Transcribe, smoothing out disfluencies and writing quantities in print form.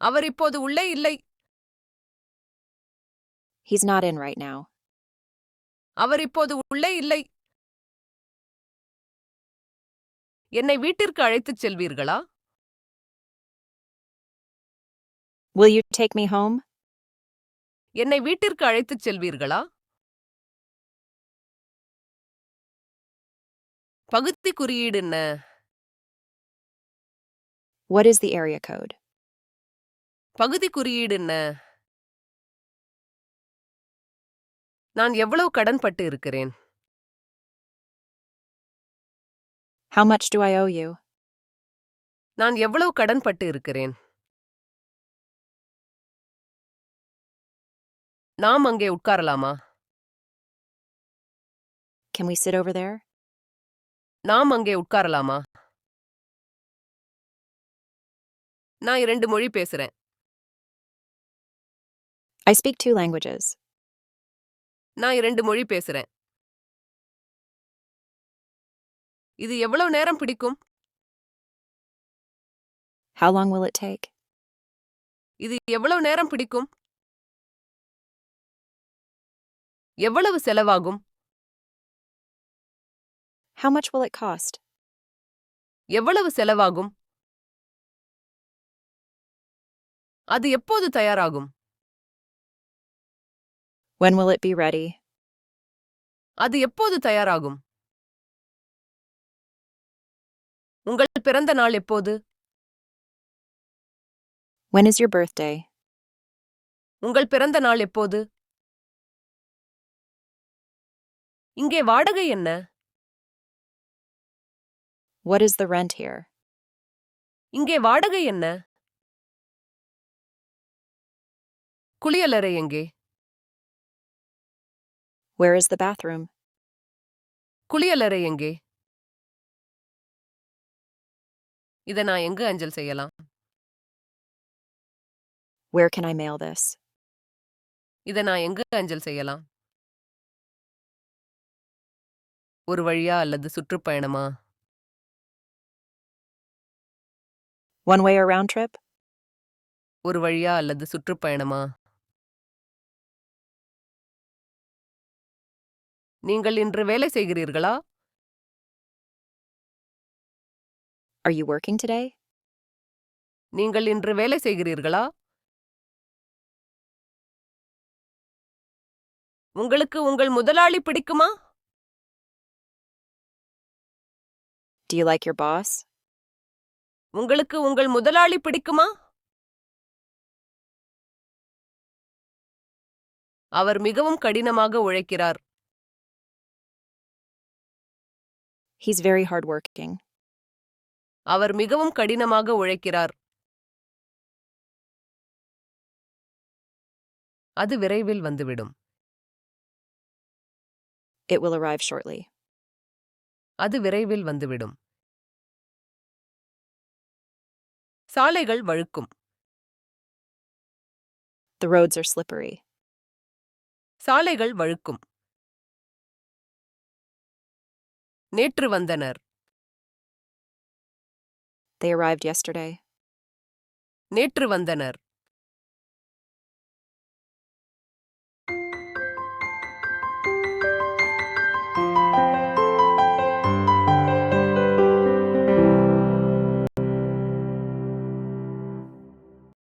அவர் இப்போது உள்ளே இல்லை. He's not in right now. அவர் இப்போது உள்ளே இல்லை. என்னை வீட்டிற்கு அழைத்துச் செல்வீர்களா? Will you take me home? என்னை வீட்டிற்கு அழைத்துச் செல்வீர்களா? பகுதி குறியீடு என்ன? What is the area code? பகுதி குறியீடு என்ன? நான் எவ்வளவு கடன்பட்டு இருக்கிறேன்? How much do I owe you? நான் எவ்வளவு கடன்பட்டு இருக்கிறேன்? நாம் அங்கே உட்காரலாமா? Can we sit over there? நாம் அங்கே உட்காரலாமா? நான் 2 மொழி பேசுறேன். I speak 2 languages. நான் 2 மொழி பேசுறேன். இது எவ்வளவு நேரம் பிடிக்கும்? How long will it take? இது எவ்வளவு நேரம் பிடிக்கும்? எவ்வளவு செலவாகும்? How much will it cost? எவ்வளவு செலவாகும்? அது எப்போது தயாராகும்? When will it be ready? அது எப்போது தயாராகும்? உங்கள் பிறந்த நாள் எப்போது? When is your birthday? உங்கள் பிறந்த நாள் எப்போது? இங்கே வாடகை என்ன? What is the rent here? இங்கே வாடகை என்ன? குளியலறை எங்கே? Where is the bathroom? குளியலறை எங்கே? இதை நான் எங்கு அஞ்சல் செய்யலாம்? Where can I mail this? இதை நான் எங்கு அஞ்சல் செய்யலாம்? ஒரு வழியா அல்லது சுற்றுப்பயணமா? One way or round trip? ஒரு வழியா அல்லது சுற்றுப்பயணமா? நீங்கள் இன்று வேலை செய்கிறீர்களா? Are you working today? நீங்கள் இன்று வேலை செய்கிறீர்களா? உங்களுக்கு உங்கள் முதலாளி பிடிக்குமா? Do you like your boss? உங்களுக்கு உங்கள் முதலாளி பிடிக்குமா? அவர் மிகவும் கடினமாக உழைக்கிறார். He's very hardworking. அவர் மிகவும் கடினமாக உழைக்கிறார். அது விரைவில் வந்துவிடும். It will arrive shortly. அது விரைவில் வந்துவிடும். சாலைகள் வழுக்கும். The roads are slippery. சாலைகள் வழுக்கும். நேற்று வந்தனர். They arrived yesterday. நேற்று வந்தனர்.